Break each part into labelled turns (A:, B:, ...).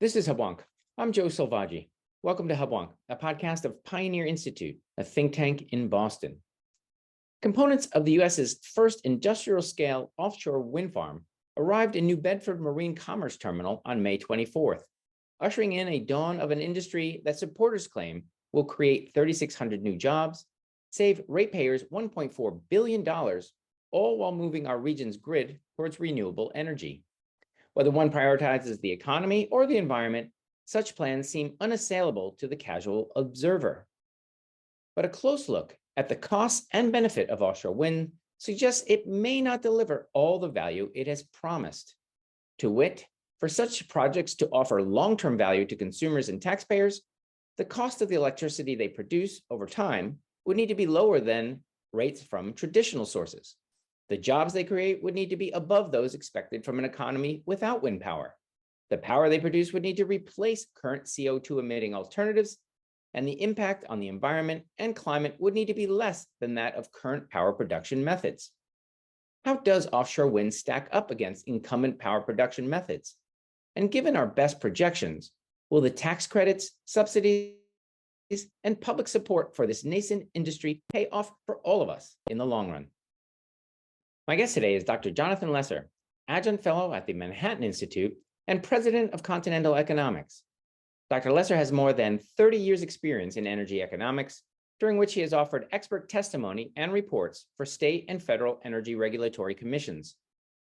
A: This is Hubwonk. I'm Joe Selvaggi. Welcome to Hubwonk, a podcast of Pioneer Institute, a think tank in Boston. Components of the US's first industrial-scale offshore wind farm arrived in New Bedford Marine Commerce Terminal on May 24th, ushering in a dawn of an industry that supporters claim will create 3,600 new jobs, save ratepayers $1.4 billion, all while moving our region's grid towards renewable energy. Whether one prioritizes the economy or the environment, such plans seem unassailable to the casual observer. But a close look at the costs and benefit of offshore wind suggests it may not deliver all the value it has promised. To wit, for such projects to offer long-term value to consumers and taxpayers, the cost of the electricity they produce over time would need to be lower than rates from traditional sources. The jobs they create would need to be above those expected from an economy without wind power. The power they produce would need to replace current CO2 emitting alternatives, and the impact on the environment and climate would need to be less than that of current power production methods. How does offshore wind stack up against incumbent power production methods? And given our best projections, will the tax credits, subsidies, and public support for this nascent industry pay off for all of us in the long run? My guest today is Dr. Jonathan Lesser, adjunct fellow at the Manhattan Institute and president of Continental Economics. Dr. Lesser has more than 30 years' experience in energy economics, during which he has offered expert testimony and reports for state and federal energy regulatory commissions.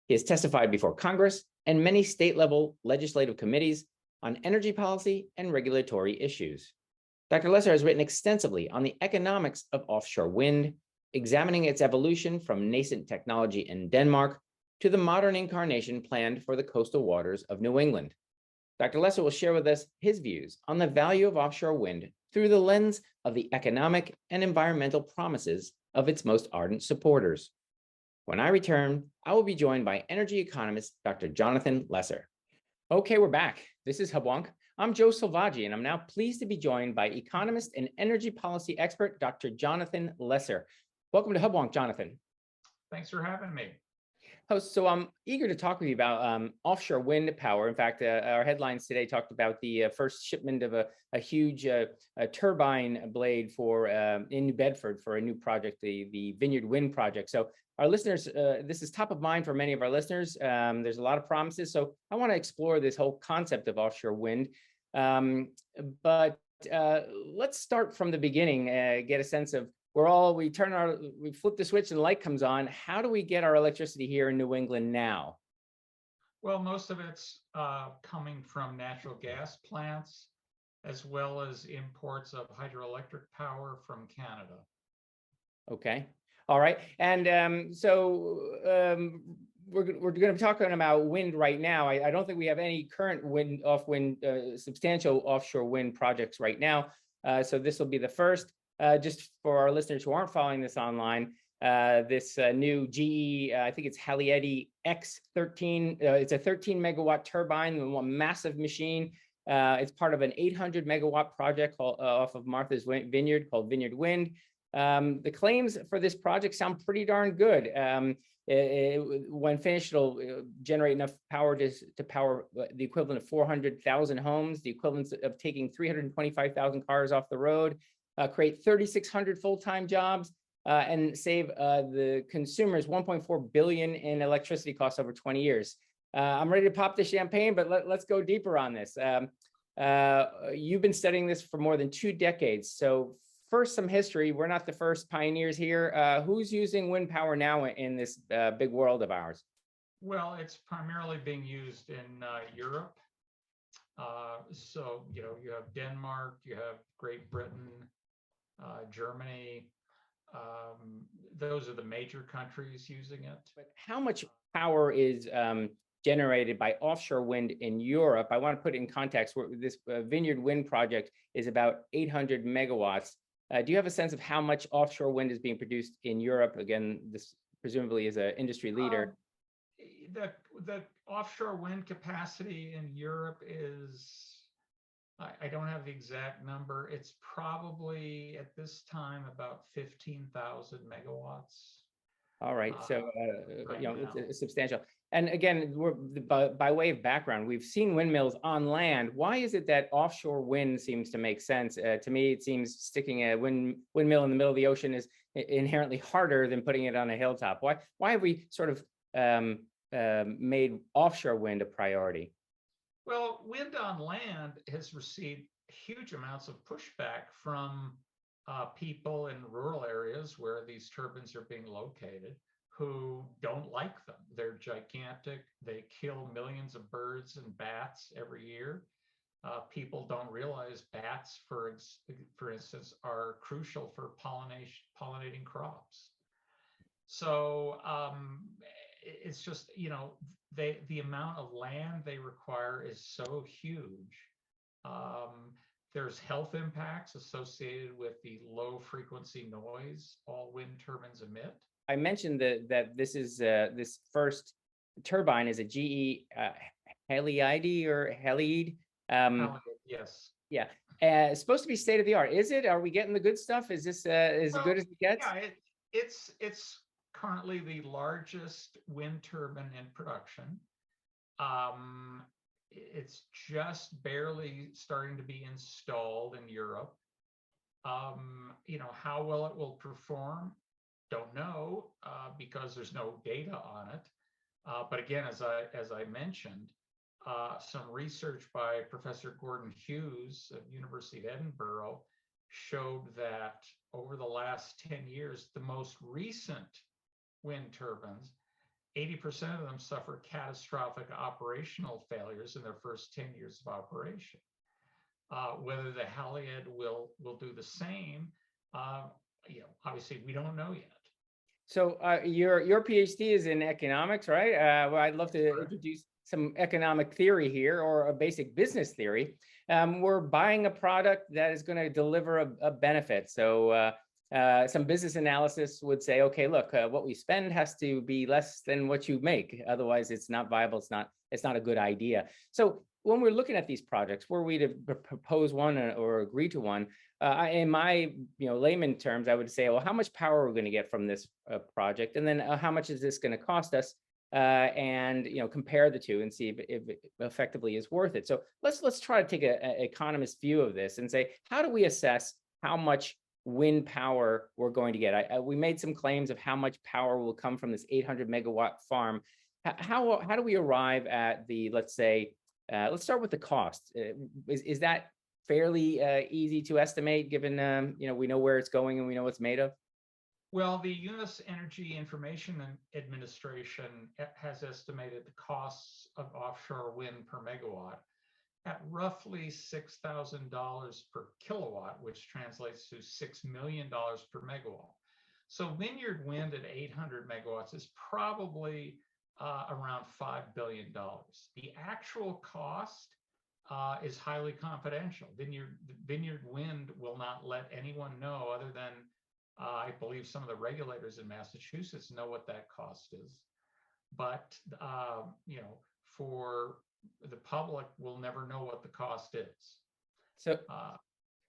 A: He has testified before Congress and many state-level legislative committees on energy policy and regulatory issues. Dr. Lesser has written extensively on the economics of offshore wind, examining its evolution from nascent technology in Denmark to the modern incarnation planned for the coastal waters of New England. Dr. Lesser will share with us his views on the value of offshore wind through the lens of the economic and environmental promises of its most ardent supporters. When I return, I will be joined by energy economist Dr. Jonathan Lesser. Okay, we're back. This is Hubwonk. I'm Joe Selvaggi, and I'm now pleased to be joined by economist and energy policy expert Dr. Jonathan Lesser. Welcome to Hubwonk, Jonathan.
B: Thanks for having me.
A: So I'm eager to talk with you about offshore wind power. In fact, our headlines today talked about the first shipment of a huge turbine blade for in New Bedford for a new project, the Vineyard Wind project. So our listeners, this is top of mind for many of our listeners. There's a lot of promises. So I want to explore this whole concept of offshore wind. But let's start from the beginning, get a sense of we flip the switch and the light comes on. How do we get our electricity here in New England now?
B: Well, most of it's coming from natural gas plants, as well as imports of hydroelectric power from Canada.
A: Okay. All right. And we're going to be talking about wind right now. I don't think we have any current substantial offshore wind projects right now. So this will be the first. Just for our listeners who aren't following this online, this new GE, I think it's Halieti X13, it's a 13 megawatt turbine, a massive machine. It's part of an 800 megawatt project off of Martha's Vineyard called Vineyard Wind. The claims for this project sound pretty darn good. When finished, it'll generate enough power to power the equivalent of 400,000 homes, the equivalent of taking 325,000 cars off the road. Create 3,600 full-time jobs and save the consumers $1.4 billion in electricity costs over 20 years. I'm ready to pop the champagne, but let's go deeper on this. You've been studying this for more than 2 decades. So first, some history. We're not the first pioneers here. Who's using wind power now in this big world of ours?
B: Well, it's primarily being used in Europe. So, you have Denmark, you have Great Britain, Germany. Those are the major countries using it.
A: But how much power is generated by offshore wind in Europe? I want to put it in context where this Vineyard Wind project is about 800 megawatts. Do you have a sense of how much offshore wind is being produced in Europe? Again, this presumably is an industry leader.
B: The offshore wind capacity in Europe is, I don't have the exact number. It's probably at this time about 15,000 megawatts.
A: All right, so it's substantial. And again, by way of background, we've seen windmills on land. Why is it that offshore wind seems to make sense? To me, it seems sticking a windmill in the middle of the ocean is inherently harder than putting it on a hilltop. Why have we sort of made offshore wind a priority?
B: Well, wind on land has received huge amounts of pushback from people in rural areas where these turbines are being located who don't like them. They're gigantic. They kill millions of birds and bats every year. People don't realize bats, for instance, are crucial for pollinating crops. So it's just, the amount of land they require is so huge. There's health impacts associated with the low frequency noise all wind turbines emit.
A: I mentioned that this is this first turbine is a GE Heliade or Heliade.
B: Yes.
A: Yeah, it's supposed to be state of the art. Is it? Are we getting the good stuff? Is this as good as it gets?
B: Yeah, it's currently the largest wind turbine in production. It's just barely starting to be installed in Europe. How well it will perform, don't know, because there's no data on it. But again, as I mentioned, some research by Professor Gordon Hughes of University of Edinburgh showed that over the last 10 years, the most recent wind turbines, 80% of them suffer catastrophic operational failures in their first 10 years of operation. Whether the Haliade will do the same, obviously we don't know yet.
A: So your PhD is in economics, right? Well, I'd love to introduce some economic theory here, or a basic business theory. We're buying a product that is going to deliver a benefit. So some business analysis would say, okay, look, what we spend has to be less than what you make. Otherwise, it's not viable. It's not a good idea. So when we're looking at these projects, were we to propose one or agree to one, in my layman terms, I would say, well, how much power are we going to get from this project, and then how much is this going to cost us, and compare the two and see if it effectively is worth it. So let's try to take an economist view of this and say, how do we assess how much wind power we're going to get? We made some claims of how much power will come from this 800 megawatt farm. How do we arrive at the, let's say, let's start with the cost. Is that fairly easy to estimate, given we know where it's going and we know what's made of?
B: Well, the U.S. Energy Information Administration has estimated the costs of offshore wind per megawatt at roughly $6,000 per kilowatt, which translates to $6 million per megawatt. So Vineyard Wind at 800 megawatts is probably around $5 billion. The actual cost is highly confidential. Vineyard Wind will not let anyone know, other than I believe some of the regulators in Massachusetts know what that cost is. But for the public, will never know what the cost is.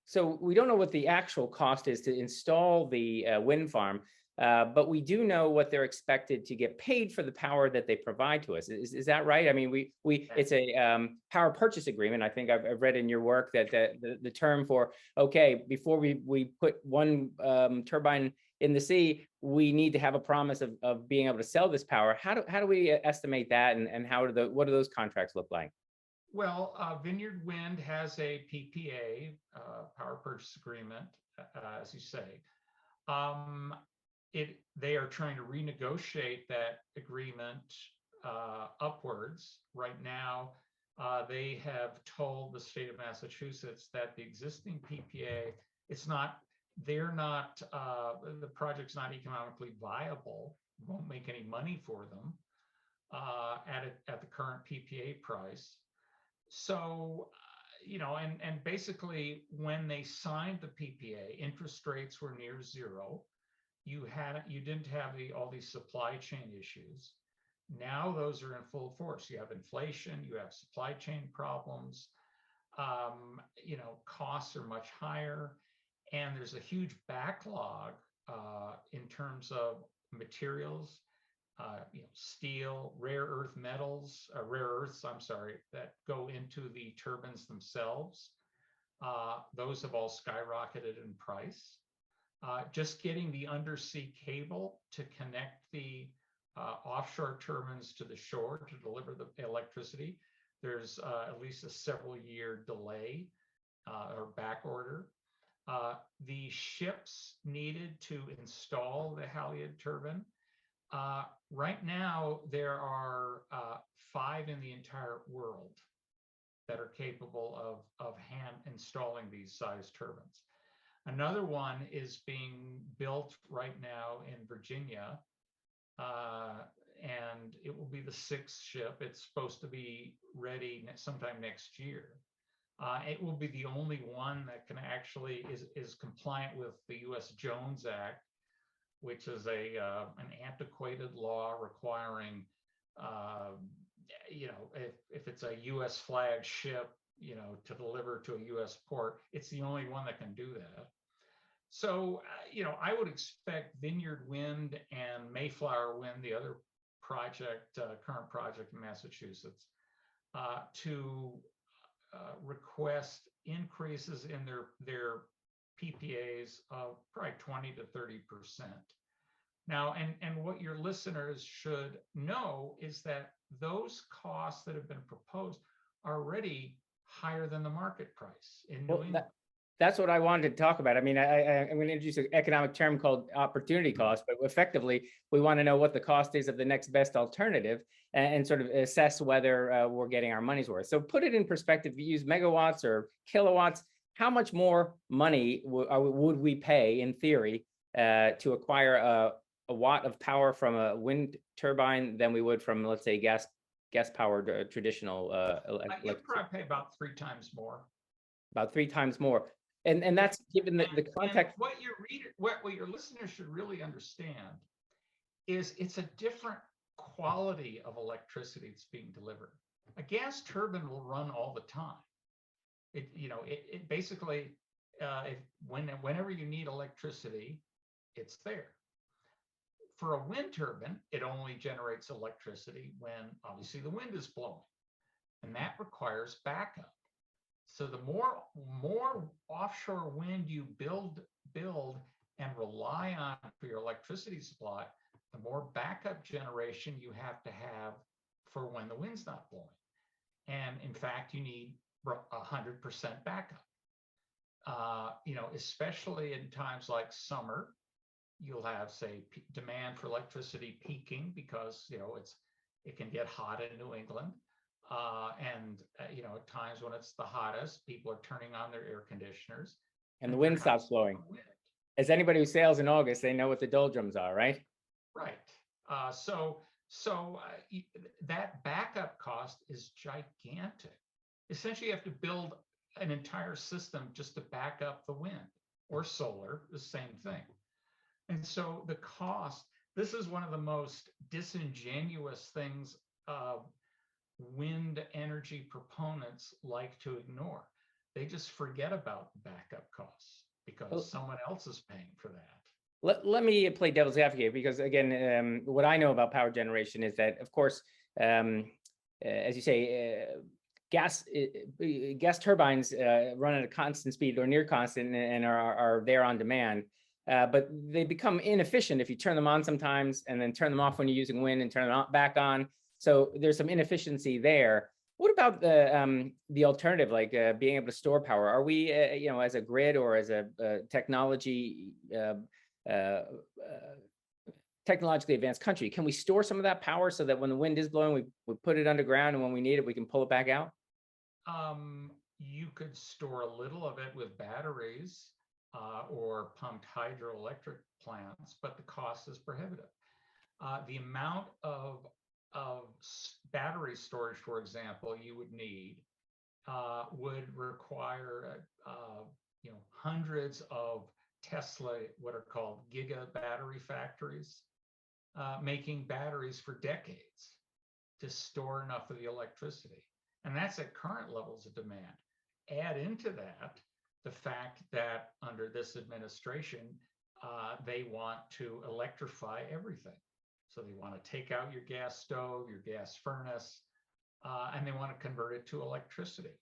A: So we don't know what the actual cost is to install the wind farm, but we do know what they're expected to get paid for the power that they provide to us. Is that right? I mean, it's a power purchase agreement. I think I've read in your work that the term for, okay, before we put one turbine in the sea, we need to have a promise of being able to sell this power. How do we estimate that, and what do those contracts look like?
B: Well, Vineyard Wind has a PPA, power purchase agreement, as you say. They are trying to renegotiate that agreement upwards. Right now, they have told the state of Massachusetts that the existing PPA, the project's not economically viable, won't make any money for them at the current PPA price. So, and basically when they signed the PPA, interest rates were near zero. You didn't have all these supply chain issues. Now those are in full force. You have inflation, you have supply chain problems, costs are much higher, and there's a huge backlog in terms of materials steel, rare earths, I'm sorry, that go into the turbines themselves. Those have all skyrocketed in price. Just getting the undersea cable to connect the offshore turbines to the shore to deliver the electricity, there's at least a several-year delay or back order. The ships needed to install the Haliade turbine. Right now, there are 5 in the entire world that are capable of hand installing these size turbines. Another one is being built right now in Virginia, and it will be the 6th ship. It's supposed to be ready sometime next year. It will be the only one that can actually is compliant with the U.S. Jones Act, which is an antiquated law requiring, if it's a U.S. flag ship, to deliver to a U.S. port, it's the only one that can do that. So, I would expect Vineyard Wind and Mayflower Wind, the other project, current project in Massachusetts, to request increases in their PPAs of probably 20 to 30%. Now, and what your listeners should know is that those costs that have been proposed are already higher than the market price in New England.
A: That's what I wanted to talk about. I mean, I'm going to introduce an economic term called opportunity cost, but effectively, we want to know what the cost is of the next best alternative and sort of assess whether we're getting our money's worth. So put it in perspective, if you use megawatts or kilowatts, how much more money would we pay in theory to acquire a watt of power from a wind turbine than we would from, let's say, gas powered traditional electricity?
B: You'd probably pay about 3 times more.
A: About 3 times more. And that's given the context.
B: What your listeners should really understand is it's a different quality of electricity that's being delivered. A gas turbine will run all the time. It basically, whenever you need electricity, it's there. For a wind turbine, it only generates electricity when obviously the wind is blowing, and that requires backup. So the more offshore wind you build and rely on for your electricity supply, the more backup generation you have to have for when the wind's not blowing. And in fact, you need 100% backup. Especially in times like summer, you'll have, say, demand for electricity peaking because it can get hot in New England. At times when it's the hottest, people are turning on their air conditioners.
A: And the wind stops blowing. As anybody who sails in August, they know what the doldrums are, right?
B: Right. So that backup cost is gigantic. Essentially, you have to build an entire system just to back up the wind, or solar, the same thing. And so the cost, this is one of the most disingenuous things wind energy proponents like to ignore. They just forget about backup costs because someone else is paying for that.
A: Let me play devil's advocate, because again, what I know about power generation is that, of course, as you say, gas turbines run at a constant speed or near constant and are there on demand. But they become inefficient if you turn them on sometimes and then turn them off when you're using wind and turn them back on. So there's some inefficiency there. What about the alternative, like being able to store power? Are we, as a grid or as a technologically advanced country, can we store some of that power so that when the wind is blowing, we put it underground, and when we need it, we can pull it back out?
B: You could store a little of it with batteries or pumped hydroelectric plants, but the cost is prohibitive. The amount of battery storage, for example, you would need would require hundreds of Tesla, what are called giga battery factories, making batteries for decades to store enough of the electricity. And that's at current levels of demand. Add into that the fact that under this administration, they want to electrify everything. So they want to take out your gas stove, your gas furnace, and they want to convert it to electricity,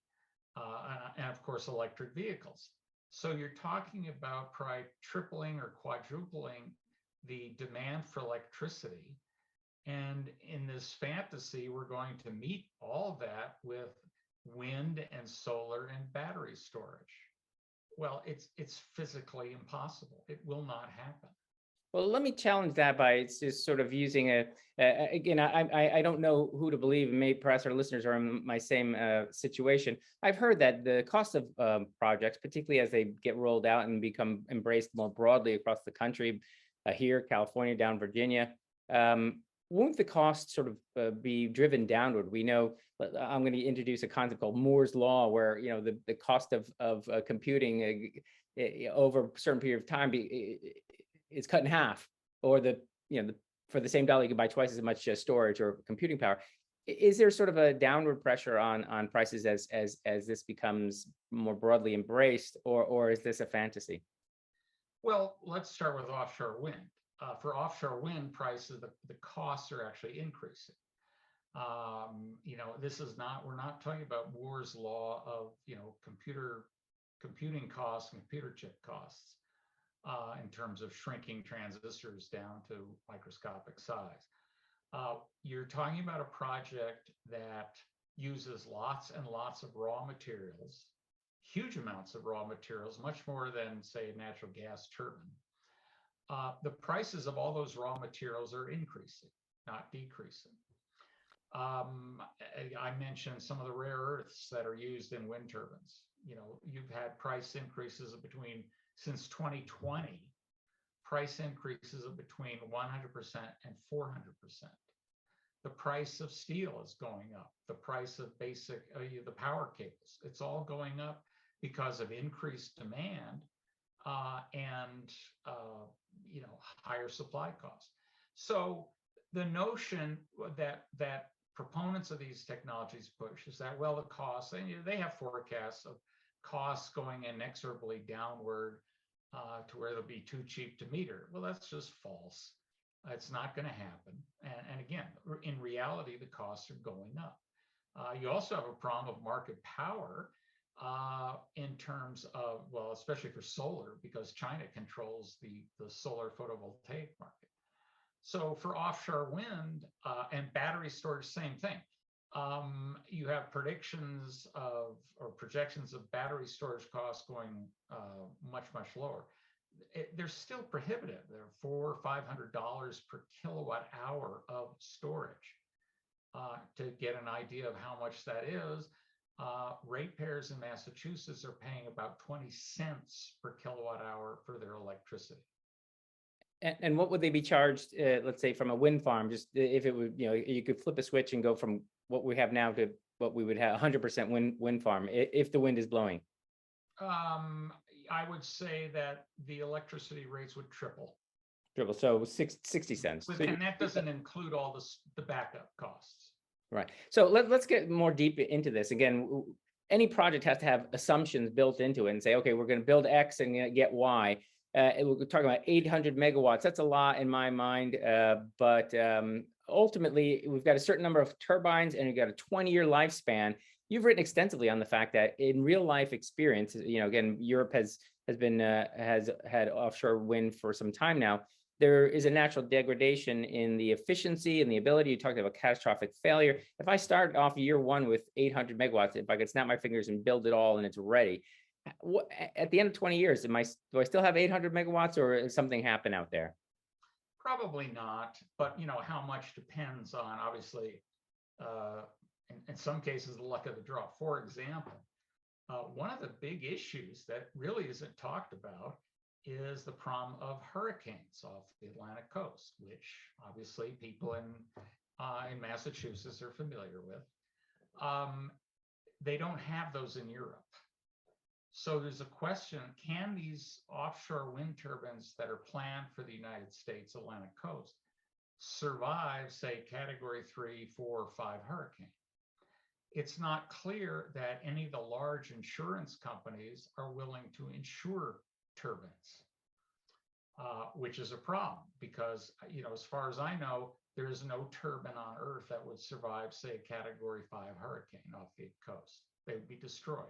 B: and of course, electric vehicles. So you're talking about probably tripling or quadrupling the demand for electricity. And in this fantasy, we're going to meet all that with wind and solar and battery storage. Well, it's physically impossible. It will not happen.
A: Well, let me challenge that by just sort of using again, I don't know who to believe. Maybe perhaps our listeners are in my same situation. I've heard that the cost of projects, particularly as they get rolled out and become embraced more broadly across the country, here, California, down Virginia, won't the cost sort of be driven downward? We know, I'm going to introduce a concept called Moore's Law, where the cost of computing over a certain period of time is cut in half, or for the same dollar you can buy twice as much storage or computing power. Is there sort of a downward pressure on prices as this becomes more broadly embraced, or is this a fantasy?
B: Well, let's start with offshore wind. For offshore wind prices, the costs are actually increasing. We're not talking about Moore's Law of computing costs and computer chip costs. In terms of shrinking transistors down to microscopic size. You're talking about a project that uses lots and lots of raw materials, huge amounts of raw materials, much more than, say, a natural gas turbine. The prices of all those raw materials are increasing, not decreasing. I mentioned some of the rare earths that are used in wind turbines. You've had price increases since 2020, price increases of between 100% and 400%. The price of steel is going up. The price of the power cables, it's all going up because of increased demand and higher supply costs. So the notion that proponents of these technologies push is that, well, the costs, they have forecasts of costs going inexorably downward to where they'll be too cheap to meter. Well, that's just false. It's not going to happen. And again, in reality, the costs are going up. You also have a problem of market power in terms of, well, especially for solar, because China controls the solar photovoltaic market. So for offshore wind and battery storage, same thing. You have predictions or projections of battery storage costs going much, much lower. They're still prohibitive. They're $400 or $500 per kilowatt hour of storage. To get an idea of how much that is, ratepayers in Massachusetts are paying about 20 cents per kilowatt hour for their electricity.
A: And what would they be charged, let's say, from a wind farm? Just if it would, you could flip a switch and go from what we have now to what we would have 100% wind farm if the wind is blowing.
B: I would say that the electricity rates would triple.
A: So 60 cents.
B: And that doesn't include all the backup costs.
A: Right. So let's get more deep into this. Again, any project has to have assumptions built into it and say, okay, we're going to build X and get Y. We're talking about 800 megawatts. That's a lot in my mind. But ultimately, we've got a certain number of turbines and we've got a 20-year lifespan. You've written extensively on the fact that in real life experience, again, Europe has had offshore wind for some time now. There is a natural degradation in the efficiency and the ability. You talked about catastrophic failure. If I start off year one with 800 megawatts, if I could snap my fingers and build it all and it's ready, at the end of 20 years, do I still have 800 megawatts, or is something happen out there?
B: Probably not, but how much depends on, obviously, in some cases, the luck of the draw. For example, one of the big issues that really isn't talked about is the problem of hurricanes off the Atlantic coast, which obviously people in Massachusetts are familiar with. They don't have those in Europe. So there's a question, can these offshore wind turbines that are planned for the United States Atlantic coast survive, say, category 3, 4, or 5 hurricane? It's not clear that any of the large insurance companies are willing to insure turbines. which is a problem because, as far as I know, there is no turbine on Earth that would survive, say, a Category 5 hurricane off the coast. They would be destroyed.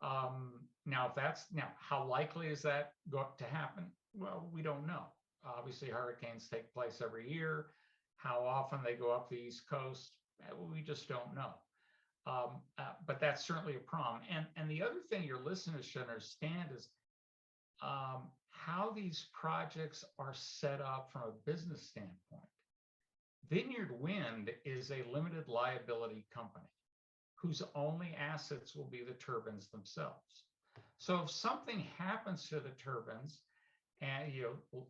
B: Now, how likely is that going to happen? Well, we don't know. Obviously, hurricanes take place every year. How often they go up the East Coast, we just don't know. But that's certainly a problem. And the other thing your listeners should understand is how these projects are set up from a business standpoint. Vineyard Wind is a limited liability company whose only assets will be the turbines themselves. So if something happens to the turbines and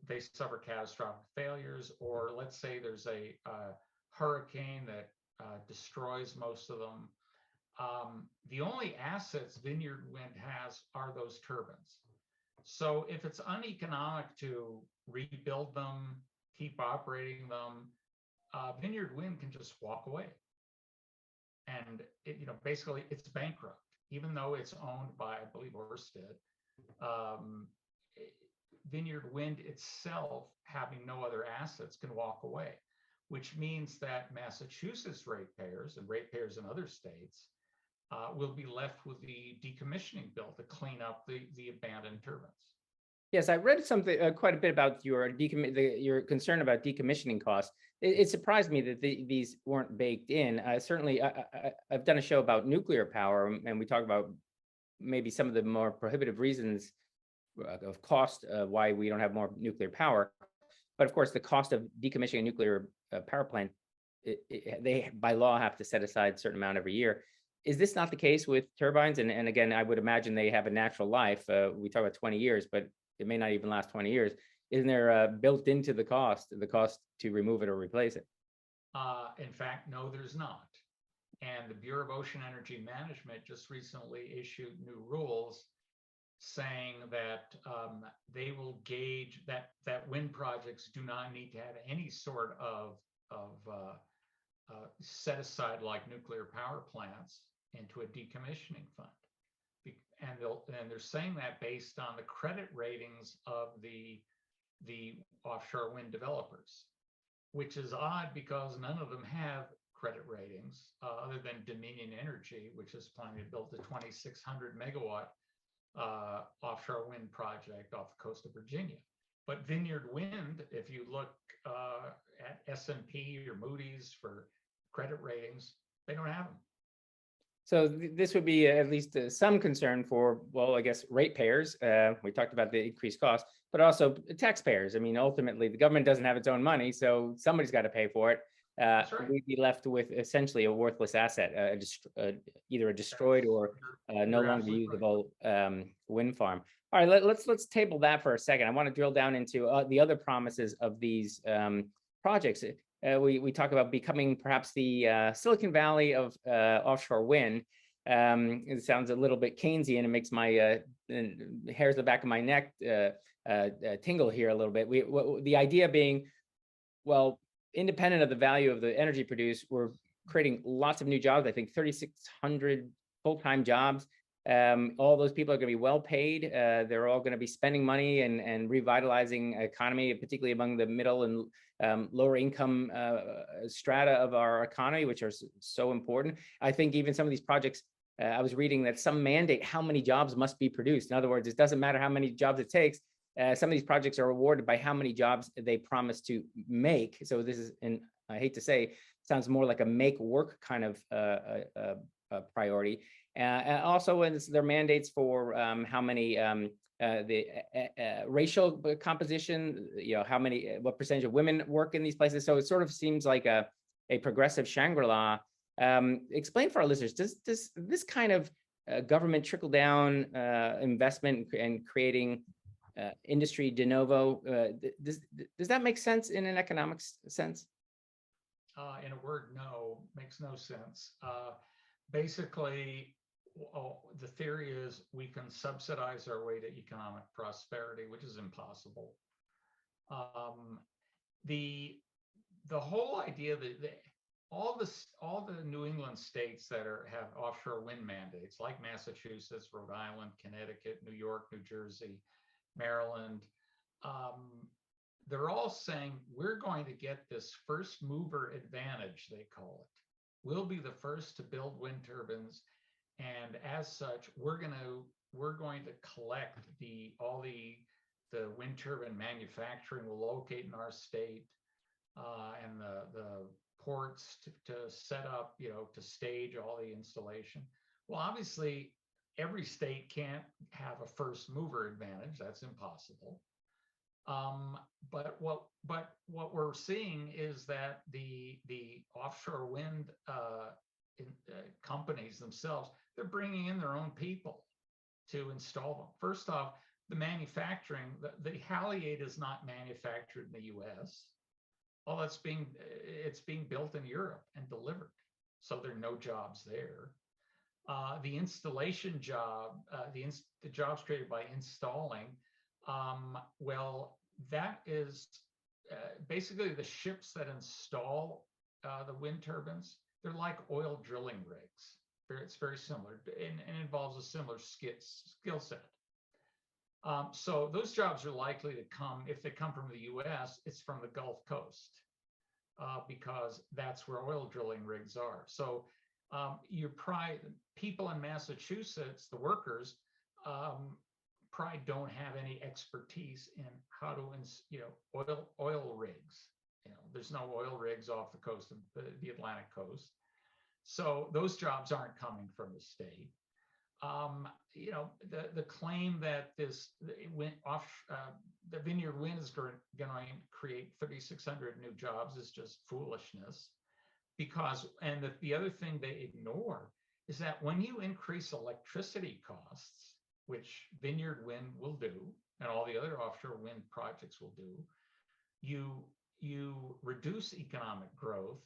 B: they suffer catastrophic failures, or let's say there's a hurricane that destroys most of them, the only assets Vineyard Wind has are those turbines. So if it's uneconomic to rebuild them, keep operating them, Vineyard Wind can just walk away. And basically it's bankrupt, even though it's owned by, I believe, Ørsted. Vineyard Wind itself, having no other assets, can walk away, which means that Massachusetts ratepayers and ratepayers in other states will be left with the decommissioning bill to clean up the abandoned turbines.
A: Yes, I read something quite a bit about your concern about decommissioning costs. It surprised me that these weren't baked in. Certainly, I've done a show about nuclear power, and we talk about maybe some of the more prohibitive reasons of cost why we don't have more nuclear power. But of course, the cost of decommissioning a nuclear power plant, they by law have to set aside a certain amount every year. Is this not the case with turbines? And again, I would imagine they have a natural life. We talk about 20 years, but it may not even last 20 years. Isn't there built into the cost to remove it or replace it?
B: In fact, no, there's not. And the Bureau of Ocean Energy Management just recently issued new rules saying that they will gauge that wind projects do not need to have any sort of set aside like nuclear power plants into a decommissioning fund. And they're saying that based on the credit ratings of the offshore wind developers, which is odd because none of them have credit ratings other than Dominion Energy, which is planning to build the 2,600 megawatt offshore wind project off the coast of Virginia. But Vineyard Wind, if you look at S&P or Moody's for credit ratings, they don't have them.
A: So this would be at least some concern for, well, I guess, ratepayers. We talked about the increased cost, but also taxpayers. I mean, ultimately, the government doesn't have its own money, so somebody's got to pay for it.
B: That's right.
A: We'd be left with essentially a worthless asset, either a destroyed or no longer usable wind farm. All right, let's table that for a second. I want to drill down into the other promises of these projects. We talk about becoming perhaps the Silicon Valley of offshore wind. It sounds a little bit Keynesian. It makes my hairs the back of my neck tingle here a little bit. The idea being, well, independent of the value of the energy produced, we're creating lots of new jobs. I think 3,600 full-time jobs. All those people are going to be well paid. They're all going to be spending money and revitalizing economy, particularly among the middle and lower income strata of our economy, which are so important. I think even some of these projects, I was reading that some mandate how many jobs must be produced. In other words, it doesn't matter how many jobs it takes. Some of these projects are awarded by how many jobs they promise to make. So this is, and I hate to say, sounds more like a make work kind of priority. And also, there are mandates for how many the racial composition, what percentage of women work in these places. So it sort of seems like a progressive Shangri-La. Explain for our listeners, does this kind of government trickle down investment and creating industry de novo, does that make sense in an economic sense?
B: In a word, no, makes no sense. Basically, the theory is we can subsidize our way to economic prosperity, which is impossible. The whole idea that all the New England states that have offshore wind mandates, like Massachusetts, Rhode Island, Connecticut, New York, New Jersey, Maryland, they're all saying we're going to get this first mover advantage, they call it. We'll be the first to build wind turbines, and as such, we're going to collect all the wind turbine manufacturing will locate in our state, and the ports to set up, to stage all the installation. Well, obviously, every state can't have a first mover advantage. That's impossible. But what we're seeing is that the offshore wind companies themselves, they're bringing in their own people to install them. First off, the manufacturing, the Halliate is not manufactured in the U.S. All it's being built in Europe and delivered. So there are no jobs there. The installation job, the jobs created by installing, well, that is basically the ships that install the wind turbines. They're like oil drilling rigs. It's very similar and involves a similar skill set. So those jobs are likely to come, if they come from the US, it's from the Gulf Coast, because that's where oil drilling rigs are. So people in Massachusetts, the workers, probably don't have any expertise in how to, oil rigs. There's no oil rigs off the coast of the Atlantic coast. So those jobs aren't coming from the state. The claim that the Vineyard Wind is going to create 3,600 new jobs is just foolishness. And the other thing they ignore is that when you increase electricity costs, which Vineyard Wind will do, and all the other offshore wind projects will do, you reduce economic growth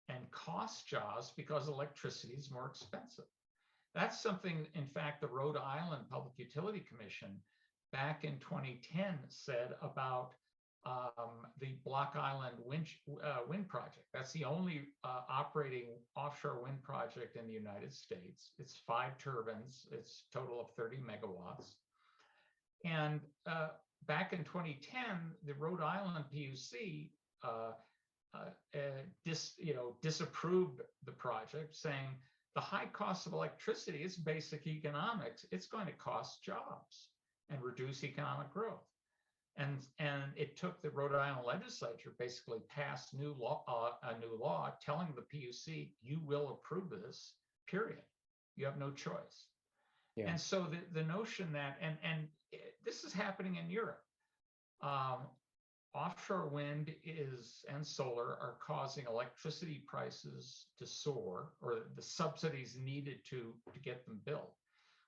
B: and cost jobs because electricity is more expensive. That's something, in fact, the Rhode Island Public Utility Commission back in 2010 said about the Block Island wind project. That's the only operating offshore wind project in the United States. It's 5 turbines. It's a total of 30 megawatts. And back in 2010, the Rhode Island PUC disapproved the project, saying the high cost of electricity is basic economics. It's going to cost jobs and reduce economic growth. And it took the Rhode Island legislature basically passed a new law telling the PUC, you will approve this, period. You have no choice. Yeah. And so the notion that, and this is happening in Europe, offshore wind and solar are causing electricity prices to soar, or the subsidies needed to get them built,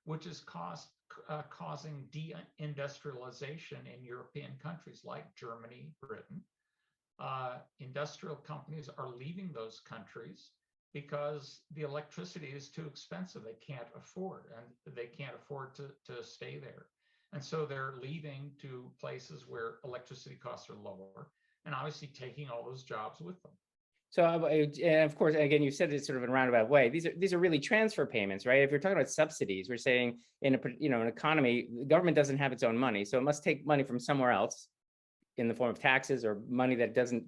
B: which is causing deindustrialization in European countries like Germany, Britain. Industrial companies are leaving those countries because the electricity is too expensive. They can't afford, and they can't afford to stay there. And so they're leaving to places where electricity costs are lower, and obviously taking all those jobs with them.
A: So, and of course, again, you said it sort of in a roundabout way. These are really transfer payments, right? If you're talking about subsidies, we're saying in an economy, the government doesn't have its own money, so it must take money from somewhere else in the form of taxes or money that doesn't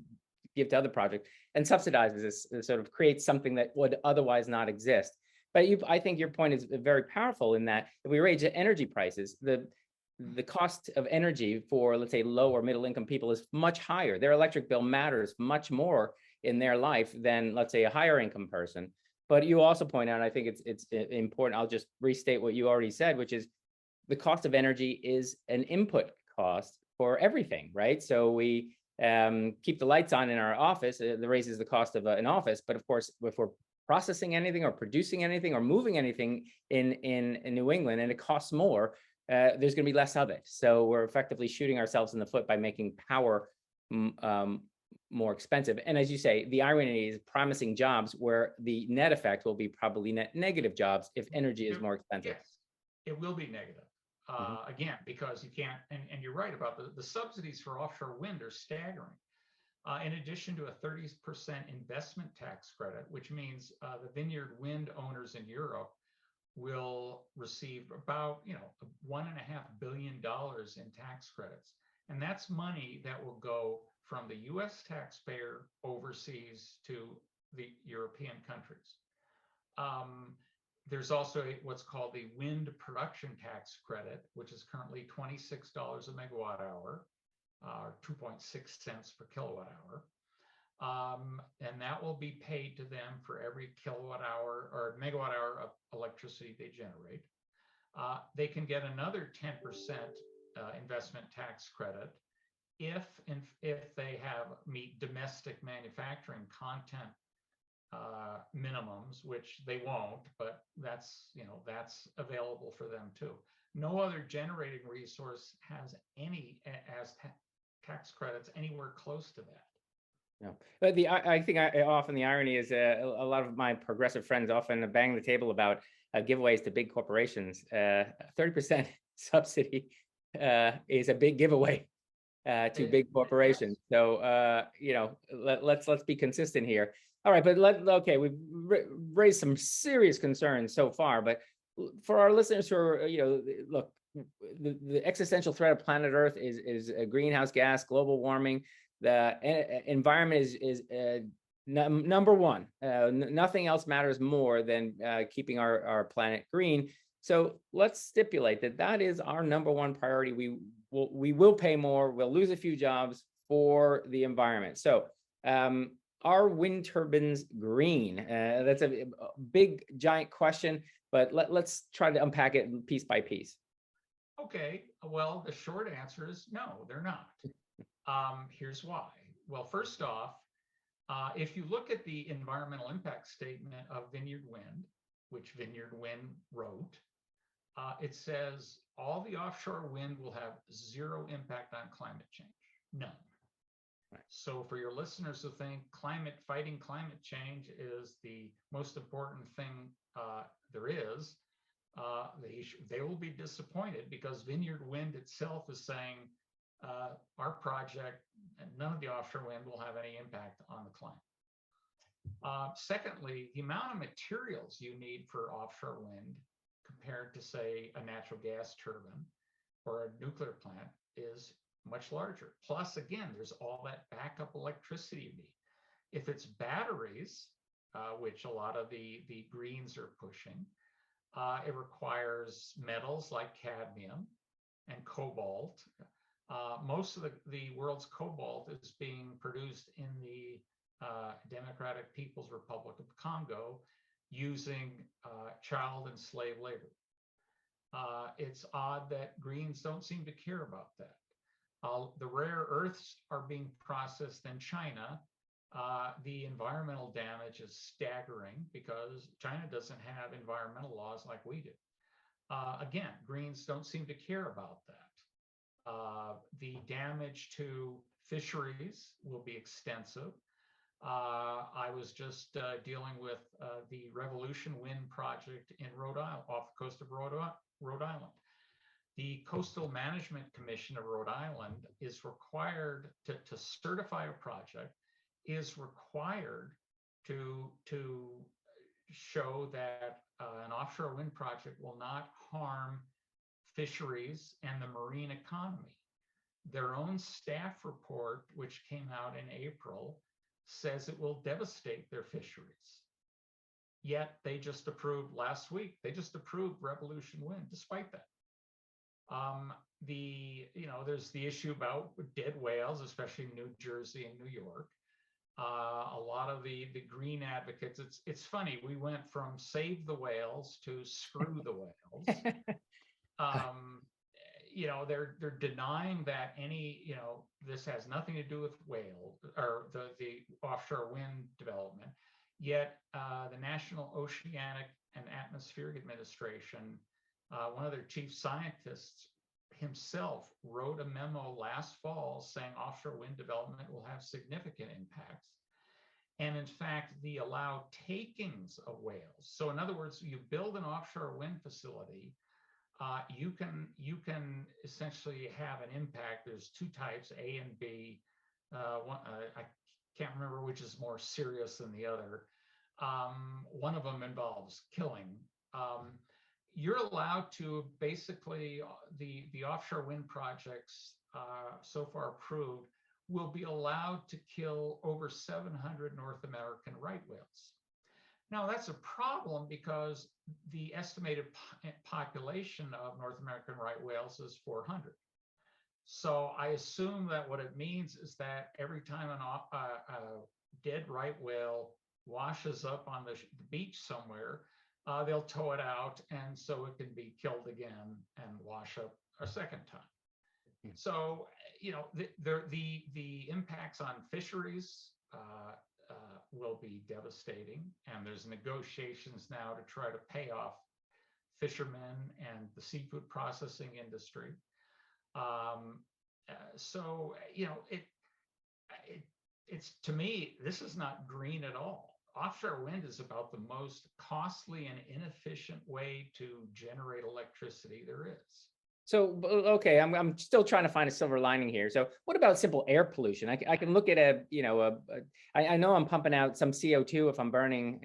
A: give to other projects and subsidizes this, sort of creates something that would otherwise not exist. But I think your point is very powerful in that if we raise energy prices, the cost of energy for, let's say, low or middle income people is much higher. Their electric bill matters much more in their life than, let's say, a higher income person. But you also point out, I think it's important, I'll just restate what you already said, which is the cost of energy is an input cost for everything, right? So we keep the lights on in our office, it raises the cost of an office. But of course, if we're processing anything or producing anything or moving anything in New England and it costs more, there's going to be less of it. So we're effectively shooting ourselves in the foot by making power more expensive. And as you say, the irony is promising jobs where the net effect will be probably net negative jobs if energy is more expensive.
B: Yes, it will be negative. Again, because you can't, and you're right about the subsidies for offshore wind are staggering. In addition to a 30% investment tax credit, which means the Vineyard Wind owners in Europe will receive about $1.5 billion in tax credits. And that's money that will go from the US taxpayer overseas to the European countries. There's also what's called the wind production tax credit, which is currently $26 a megawatt hour, or 2.6 cents per kilowatt hour. And that will be paid to them for every kilowatt hour or megawatt hour of electricity they generate. They can get another 10% investment tax credit if they meet domestic manufacturing content minimums, which they won't, but that's available for them too. No other generating resource has any tax credits anywhere close to that.
A: Yeah, but I think often the irony is a lot of my progressive friends often bang the table about giveaways to big corporations. 30% subsidy is a big giveaway to big corporations.
B: Yes.
A: So let's be consistent here. All right, but okay, we've raised some serious concerns so far, but for our listeners who are, look, the existential threat of planet Earth is a greenhouse gas, global warming. The environment is number one. Nothing else matters more than keeping our planet green. So let's stipulate that is our number one priority. We will pay more. We'll lose a few jobs for the environment. So are wind turbines green? That's a big, giant question, but let's try to unpack it piece by piece.
B: Okay, well, the short answer is no, they're not. Here's why. Well, first off, if you look at the environmental impact statement of Vineyard Wind, which Vineyard Wind wrote, it says all the offshore wind will have zero impact on climate change, none. Right. So for your listeners who think fighting climate change is the most important thing there is, they will be disappointed, because Vineyard Wind itself is saying our project, none of the offshore wind will have any impact on the climate. Secondly, the amount of materials you need for offshore wind compared to, say, a natural gas turbine or a nuclear plant is much larger. Plus, again, there's all that backup electricity you need. If it's batteries, which a lot of the greens are pushing, it requires metals like cadmium and cobalt. Most of the world's cobalt is being produced in the Democratic People's Republic of Congo using child and slave labor. It's odd that Greens don't seem to care about that. The rare earths are being processed in China. The environmental damage is staggering because China doesn't have environmental laws like we do. Again, Greens don't seem to care about that. The damage to fisheries will be extensive. I was just dealing with the Revolution Wind project in Rhode Island, off the coast of Rhode Island. The Coastal Management Commission of Rhode Island is required to certify a project, is required to show that an offshore wind project will not harm fisheries and the marine economy. Their own staff report, which came out in April, says it will devastate their fisheries. Yet they just approved last week, they just approved Revolution Wind despite that. There's the issue about dead whales, especially in New Jersey and New York. A lot of the green advocates, it's funny, we went from save the whales to screw the whales. They're denying that this has nothing to do with whale or the offshore wind development. Yet the National Oceanic and Atmospheric Administration, one of their chief scientists himself wrote a memo last fall saying offshore wind development will have significant impacts. And in fact, they allow takings of whales. So in other words, you build an offshore wind facility, you can essentially have an impact. There's two types, A and B. I can't remember which is more serious than the other. One of them involves killing. you're allowed to basically, the offshore wind projects so far approved will be allowed to kill over 700 North American right whales. Now, that's a problem because the estimated population of North American right whales is 400. So I assume that what it means is that every time a dead right whale washes up on the beach somewhere, they'll tow it out, and so it can be killed again and wash up a second time. So, the impacts on fisheries will be devastating, and there's negotiations now to try to pay off fishermen and the seafood processing industry. So, it's, to me, this is not green at all. Offshore wind is about the most costly and inefficient way to generate electricity there is.
A: So, okay, I'm still trying to find a silver lining here. So what about simple air pollution? I can look at I know I'm pumping out some CO2 if I'm burning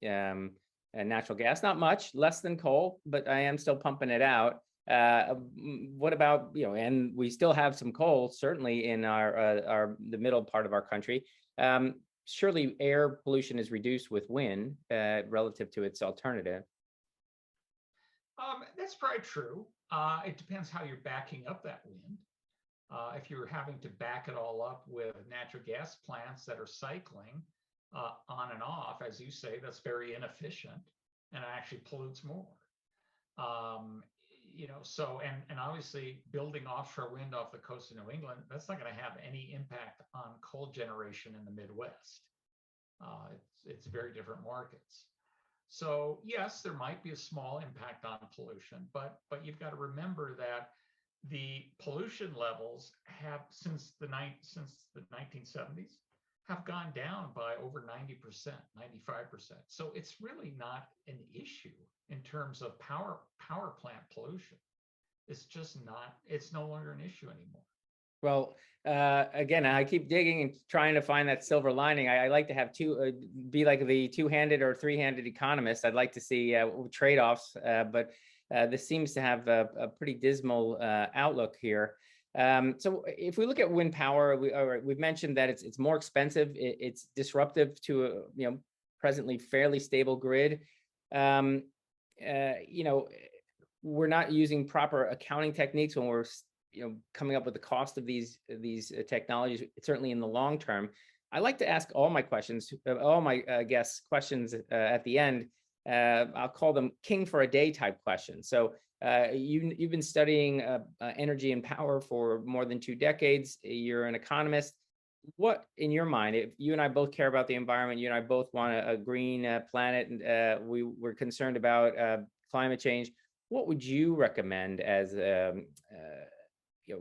A: natural gas, not much, less than coal, but I am still pumping it out. What about, and we still have some coal, certainly in the middle part of our country. Surely air pollution is reduced with wind relative to its alternative.
B: That's probably true. It depends how you're backing up that wind. If you're having to back it all up with natural gas plants that are cycling on and off, as you say, that's very inefficient and actually pollutes more. So, and obviously building offshore wind off the coast of New England, that's not going to have any impact on coal generation in the Midwest. It's very different markets. So yes, there might be a small impact on pollution, but you've got to remember that the pollution levels have since the 1970s have gone down by over 90%, 95%. So it's really not an issue in terms of power plant pollution. It's just not, it's no longer an issue anymore.
A: Well, again, I keep digging and trying to find that silver lining. I like to have be like the two-handed or three-handed economist. I'd like to see trade-offs, but this seems to have a pretty dismal outlook here. So if we look at wind power, we've mentioned that it's more expensive. It's disruptive to a presently fairly stable grid. We're not using proper accounting techniques when we're coming up with the cost of these technologies, certainly in the long term. I like to ask all my guests questions at the end. I'll call them king for a day type questions. So you've been studying energy and power for more than 2 decades. You're an economist. What, in your mind, if you and I both care about the environment, you and I both want a green planet, and we're concerned about climate change, what would you recommend as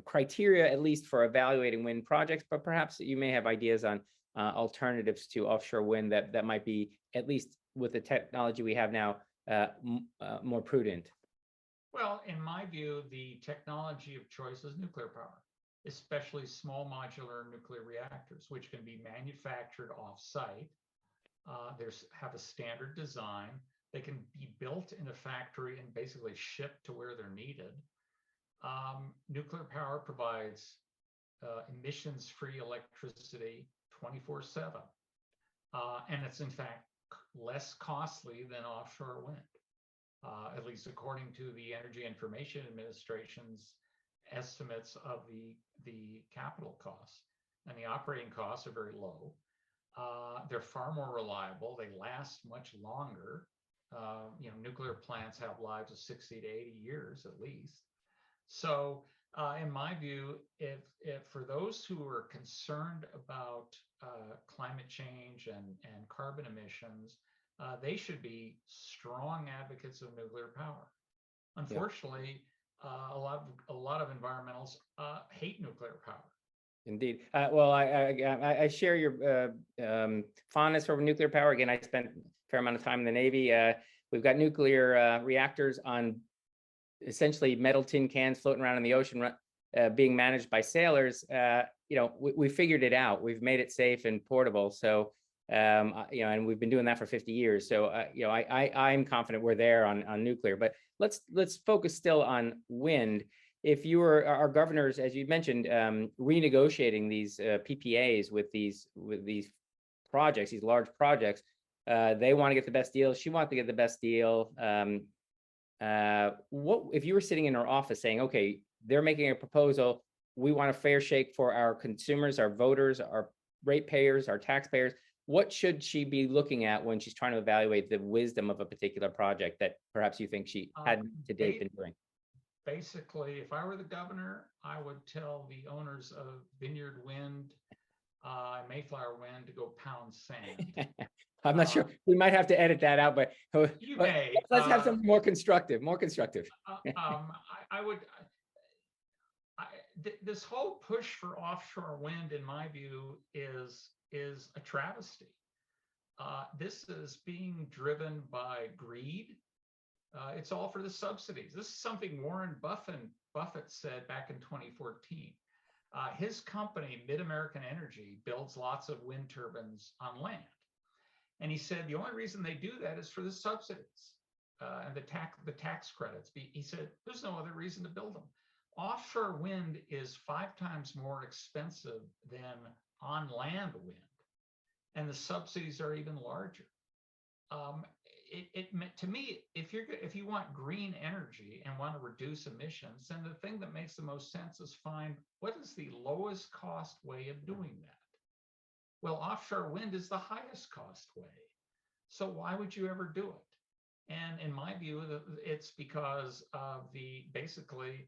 A: criteria, at least for evaluating wind projects? But perhaps you may have ideas on alternatives to offshore wind that might be, at least with the technology we have now, more prudent.
B: Well, in my view, the technology of choice is nuclear power, especially small modular nuclear reactors, which can be manufactured off-site. They have a standard design. They can be built in a factory and basically shipped to where they're needed. Nuclear power provides emissions-free electricity 24/7. And it's in fact less costly than offshore wind, at least according to the Energy Information Administration's estimates of the capital costs. And the operating costs are very low. They're far more reliable. They last much longer. Nuclear plants have lives of 60 to 80 years at least. So in my view, if for those who are concerned about climate change and carbon emissions, they should be strong advocates of nuclear power. Unfortunately, a lot of environmentalists hate nuclear power.
A: Indeed. Well, I share your fondness for nuclear power. Again, I spent a fair amount of time in the Navy. We've got nuclear reactors on essentially metal tin cans floating around in the ocean, being managed by sailors. We figured it out. We've made it safe and portable. So And we've been doing that for 50 years. So, I'm confident we're there on nuclear. But let's focus still on wind. If you were our governors, as you mentioned, renegotiating these PPAs with these projects, these large projects, they want to get the best deal. She wants to get the best deal. What if you were sitting in her office saying, okay, they're making a proposal, we want a fair shake for our consumers, our voters, our ratepayers, our taxpayers. What should she be looking at when she's trying to evaluate the wisdom of a particular project that perhaps you think she had to date been doing?
B: Basically, if I were the governor, I would tell the owners of Vineyard Wind, Mayflower Wind to go pound sand.
A: I'm not sure. We might have to edit that out, but
B: You may.
A: Let's have something more constructive. More constructive.
B: I would. This whole push for offshore wind, in my view, is a travesty. This is being driven by greed. It's all for the subsidies. This is something Warren Buffett said back in 2014. His company, Mid-American Energy, builds lots of wind turbines on land. And he said the only reason they do that is for the subsidies and the tax credits. He said there's no other reason to build them. Offshore wind is 5 times more expensive than on land wind, and the subsidies are even larger. To me, if you want green energy and want to reduce emissions, then the thing that makes the most sense is find what is the lowest cost way of doing that. Well, offshore wind is the highest cost way. So why would you ever do it? And in my view, it's because of basically,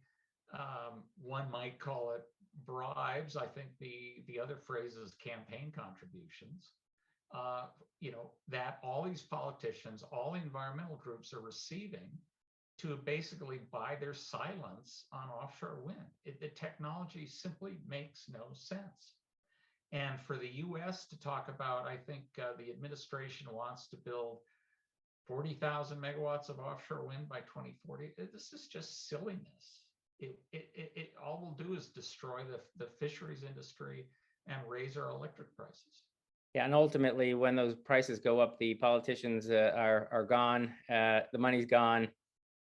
B: one might call it bribes. I think the other phrase is campaign contributions. That all these politicians, all the environmental groups are receiving to basically buy their silence on offshore wind. The technology simply makes no sense. And for the US to talk about, I think the administration wants to build 40,000 megawatts of offshore wind by 2040. This is just silliness. It all will do is destroy the fisheries industry and raise our electric prices.
A: Yeah, and ultimately, when those prices go up, the politicians are gone, the money's gone,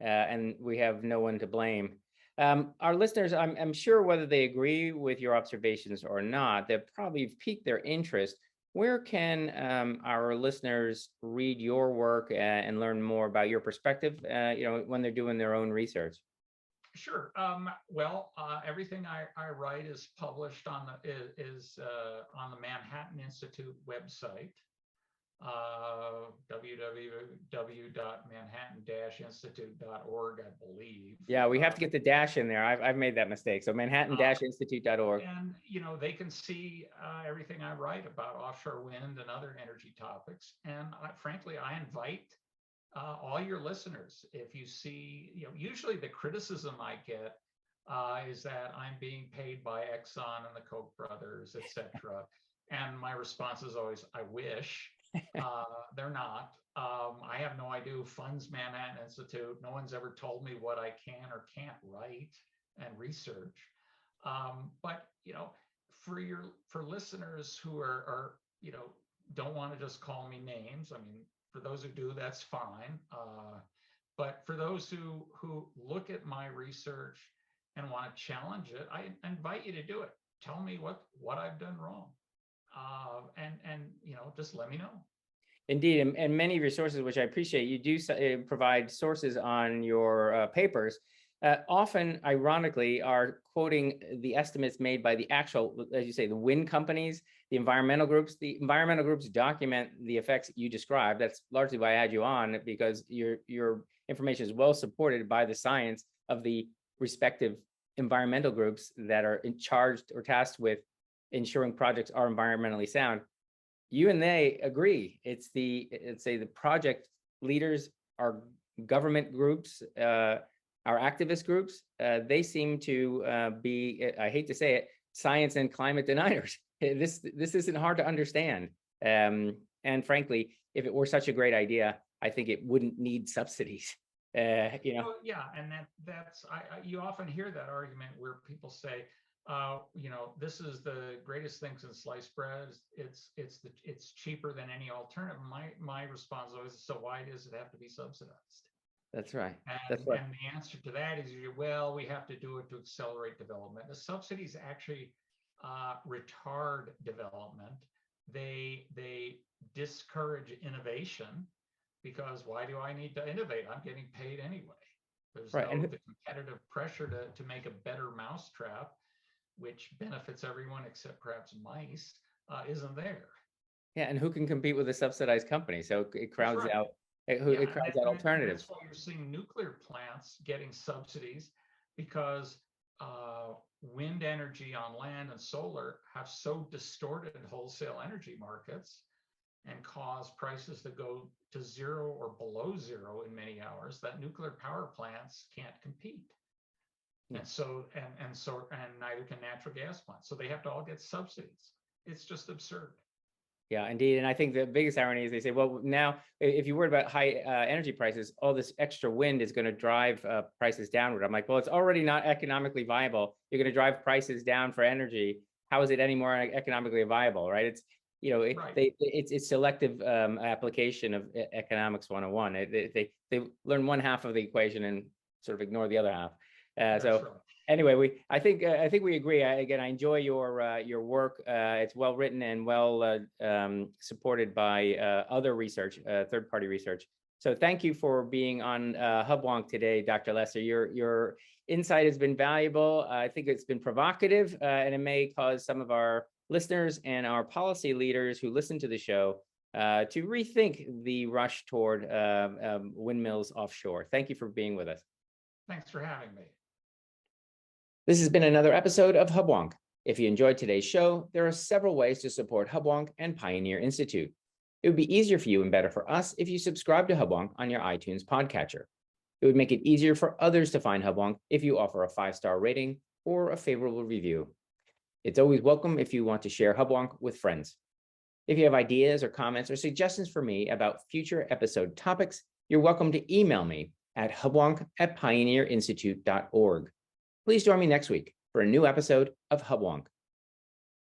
A: and we have no one to blame. Our listeners, I'm sure whether they agree with your observations or not, they've probably piqued their interest. Where can our listeners read your work and learn more about your perspective, when they're doing their own research?
B: Sure. Everything I write is published on the Manhattan Institute website, www.manhattan-institute.org, I believe.
A: Yeah, we have to get the dash in there. I've made that mistake. So manhattan-institute.org.
B: And they can see everything I write about offshore wind and other energy topics. And frankly, I invite all your listeners, if you see, usually the criticism I get is that I'm being paid by Exxon and the Koch brothers, etc. And my response is always, I wish. They're not. I have no idea who funds Manhattan Institute. No one's ever told me what I can or can't write and research. But for listeners who are don't want to just call me names. I mean, for those who do, that's fine. But for those who look at my research and want to challenge it, I invite you to do it. Tell me what I've done wrong, and just let me know.
A: Indeed, and many of your sources, which I appreciate, you do provide sources on your papers. Often, ironically, are quoting the estimates made by the actual, as you say, the wind companies, the environmental groups. The environmental groups document the effects you described. That's largely why I had you on, because your information is well supported by the science of the respective environmental groups that are charged or tasked with ensuring projects are environmentally sound. You and they agree. It's the project leaders, our government groups, our activist groups, they seem to be, I hate to say it, science and climate deniers. This isn't hard to understand. And frankly, if it were such a great idea, I think it wouldn't need subsidies.
B: Well, yeah, and that's you often hear that argument where people say, this is the greatest thing since sliced bread. It's cheaper than any alternative. My response is always, so why does it have to be subsidized?
A: That's right.
B: And,
A: That's right.
B: and the answer to that is, well, we have to do it to accelerate development. The subsidies actually retard development. They discourage innovation, because why do I need to innovate? I'm getting paid anyway. There's
A: Right.
B: the competitive pressure to make a better mousetrap, which benefits everyone except perhaps mice, isn't there.
A: Yeah, and who can compete with a subsidized company? So it crowds out. It crowds out
B: And
A: alternatives.
B: that's why you're seeing nuclear plants getting subsidies, because wind energy on land and solar have so distorted wholesale energy markets and cause prices to go to zero or below zero in many hours that nuclear power plants can't compete.
A: Yeah.
B: And so neither can natural gas plants. So they have to all get subsidies. It's just absurd.
A: Yeah, indeed. And I think the biggest irony is they say, well, now if you worry about high energy prices, all this extra wind is going to drive prices downward. I'm like, well, it's already not economically viable. You're going to drive prices down for energy. How is it any more economically viable, right? It's, it's selective application of economics 101. They learn one half of the equation and sort of ignore the other half. So anyway, I think we agree. Again, I enjoy your work. It's well written and well supported by other research, third-party research. So thank you for being on HubWonk today, Dr. Lesser. Your insight has been valuable. I think it's been provocative, and it may cause some of our listeners and our policy leaders who listen to the show to rethink the rush toward windmills offshore. Thank you for being with us.
B: Thanks for having me.
A: This has been another episode of HubWonk. If you enjoyed today's show, there are several ways to support HubWonk and Pioneer Institute. It would be easier for you and better for us if you subscribe to HubWonk on your iTunes podcatcher. It would make it easier for others to find HubWonk if you offer a 5-star rating or a favorable review. It's always welcome if you want to share HubWonk with friends. If you have ideas or comments or suggestions for me about future episode topics, you're welcome to email me at hubwonk@pioneerinstitute.org. Please join me next week for a new episode of HubWonk.